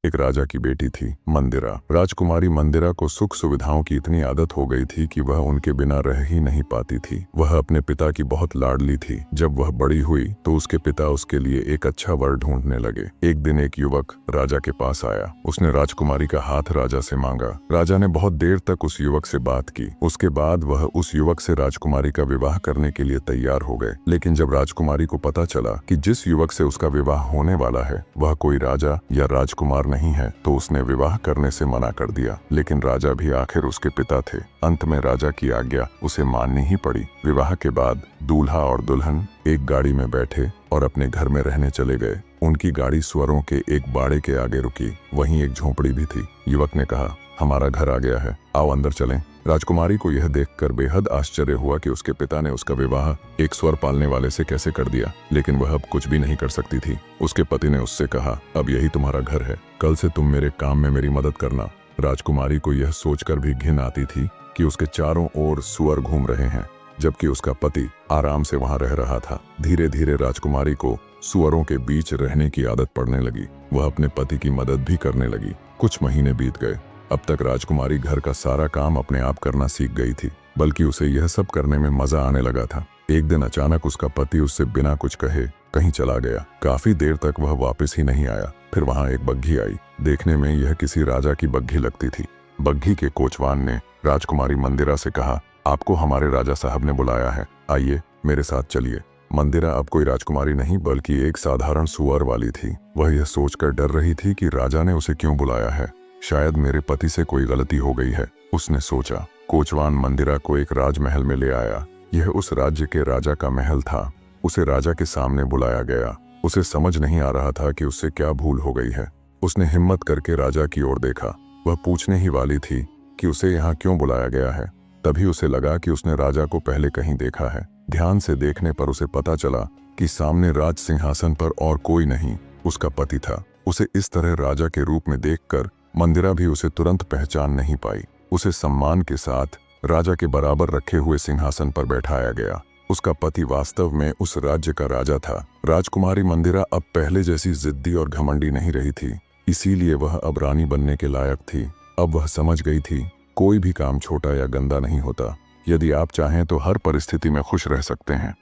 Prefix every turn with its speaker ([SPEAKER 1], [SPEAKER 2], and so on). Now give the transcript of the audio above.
[SPEAKER 1] एक राजा की बेटी थी मंदिरा। राजकुमारी मंदिरा को सुख सुविधाओं की इतनी आदत हो गई थी कि वह उनके बिना रह ही नहीं पाती थी। वह अपने पिता की बहुत लाडली थी। जब वह बड़ी हुई तो उसके पिता उसके लिए एक अच्छा वर ढूंढने लगे। एक दिन एक युवक राजा के पास आया। उसने राजकुमारी का हाथ राजा से मांगा। राजा ने बहुत देर तक उस युवक से बात की। उसके बाद वह उस युवक से राजकुमारी का विवाह करने के लिए तैयार हो गए। लेकिन जब राजकुमारी को पता चला कि जिस युवक से उसका विवाह होने वाला है वह कोई राजा या राजकुमार नहीं है तो उसने विवाह करने से मना कर दिया। लेकिन राजा भी आखिर उसके पिता थे। अंत में राजा की आज्ञा उसे माननी ही पड़ी। विवाह के बाद दूल्हा और दुल्हन एक गाड़ी में बैठे और अपने घर में रहने चले गए। उनकी गाड़ी स्वरों के एक बाड़े के आगे रुकी। वहीं एक झोपड़ी भी थी। युवक ने कहा, हमारा घर आ गया है, आओ अंदर चलें। राजकुमारी को यह देखकर बेहद आश्चर्य हुआ कि उसके पिता ने उसका विवाह एक स्वर पालने वाले से कैसे कर दिया। लेकिन वह अब कुछ भी नहीं कर सकती थी। उसके पति ने उससे कहा, अब यही तुम्हारा घर है, कल से तुम मेरे काम में मेरी मदद करना। राजकुमारी को यह सोचकर भी घिन आती थी कि उसके चारों ओर सुअर घूम रहे हैं, जबकि उसका पति आराम से वहां रह रहा था। धीरे धीरे राजकुमारी को सुअरों के बीच रहने की आदत पड़ने लगी। वह अपने पति की मदद भी करने लगी। कुछ महीने बीत गए। अब तक राजकुमारी घर का सारा काम अपने आप करना सीख गई थी, बल्कि उसे यह सब करने में मजा आने लगा था। एक दिन अचानक उसका पति उससे बिना कुछ कहे कहीं चला गया। काफी देर तक वह वापस ही नहीं आया। फिर वहां एक बग्घी आई। देखने में यह किसी राजा की बग्घी लगती थी। बग्घी के कोचवान ने राजकुमारी मंदिरा से कहा, आपको हमारे राजा साहब ने बुलाया है, आइए मेरे साथ चलिए। मंदिरा अब कोई राजकुमारी नहीं बल्कि एक साधारण सुअर वाली थी। वह यह सोचकर डर रही थी कि राजा ने उसे क्यों बुलाया है। शायद मेरे पति से कोई गलती हो गई है, उसने सोचा। कोचवान मंदिरा को एक राजमहल में ले आया। यह उस राज्य के राजा का महल था। उसे राजा के सामने बुलाया गया। उसे समझ नहीं आ रहा था कि उससे क्या भूल हो गई है। उसने हिम्मत करके राजा की ओर देखा। वह पूछने ही वाली थी कि उसे यहाँ क्यों बुलाया गया है। तभी उसे लगा कि उसने राजा को पहले कहीं देखा है। ध्यान से देखने पर उसे पता चला कि सामने राज सिंहासन पर और कोई नहीं, उसका पति था। उसे इस तरह राजा के रूप में देखकर मंदिरा भी उसे तुरंत पहचान नहीं पाई। उसे सम्मान के साथ राजा के बराबर रखे हुए सिंहासन पर बैठाया गया। उसका पति वास्तव में उस राज्य का राजा था। राजकुमारी मंदिरा अब पहले जैसी जिद्दी और घमंडी नहीं रही थी, इसीलिए वह अब रानी बनने के लायक थी। अब वह समझ गई थी, कोई भी काम छोटा या गंदा नहीं होता। यदि आप चाहें तो हर परिस्थिति में खुश रह सकते हैं।